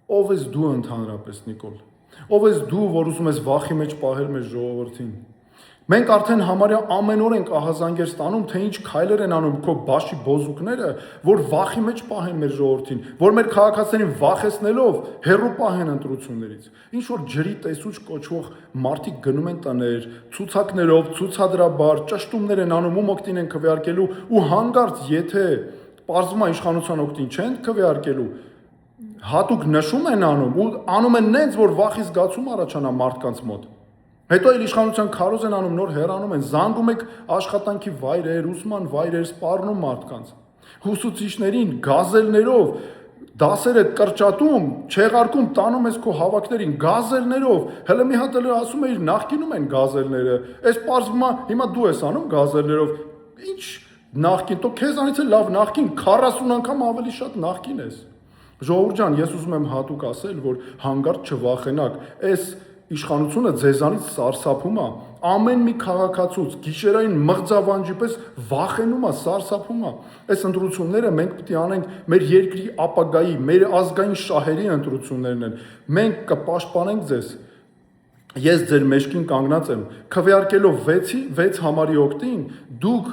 Ով ես դու ընդհանրապես, Նիկոլ։ Ով ես դու, որ ուզում ես վախի մեջ պահել մեր ժողովրդին։ Մենք արդեն համարյա ամեն օր ենք ահազանգեր ստանում, թե ինչ քայլեր են անում քո բաշի բոզուկները, որ վախի մեջ պահեն մեր ժողովրդին, որ մեր քաղաքացիներին վախեցնելով հեռու պահեն ընտրություններից։ Ինչ որ ջրի տեսուչ կոչվող մարդիկ գնում են տներ, ցուցակներով, ցուցադրաբար, ճշտումներ են անում, ում օգտին են քվեարկելու ու հանգարց եթե պարզվում է իշխանության օգտին չեն քվեարկելու, հատուկ նշում են անում ու անում են նենց, որ վախի զգացում առաջանա մարդկանց մոտ։ Հետո էլ իշխանության քարոզ են անում, նոր հեռանում են, զանգում եք աշխատանքի վայրեր, ուսման վայրեր, սպառնում մարդկանց։ Հուսուցիչներին, գազելներով, դասերը կրճատում, չեղարկում, տանում ես քո հավաքներին, գազելներով, հələ մի հատ էլ ասում էիր նախկինում են գազելները, այս պարզվում է հիմա դու ես անում գազելներով, ինչ նախկին, դու քեզանից էլ լավ նախկին, 40 անգամ ավելի շատ նախկին ես։ Ժողովուրդ ջան, ես ուզում եմ հատուկ ասել, որ հանգարց չվախենաք, այս իշխանությունը ձեզանից սարսափում է, ամեն մի քաղաքացուց գիշերային մղձավանջի պես վախենում է, սարսափում է։ Այս ընտրությունները մենք պետք է անենք մեր երկրի ապագայի, մեր ազգային շահերի ընտրություններն են։ Մենք կպաշտպանենք ձեզ։ Ես ձեր մեջքին կանգնած եմ, քվեարկելով 6 համարի օգտին, դուք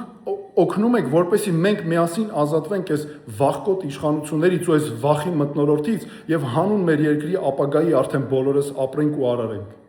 օգնում եք, որպեսզի մենք միասին ազատվենք այս վախկոտ իշխանություններից ու այս վախի մթնոլորտից եւ հանուն մեր երկրի ապագայի արդեն բոլորս ապրենք ու արարենք։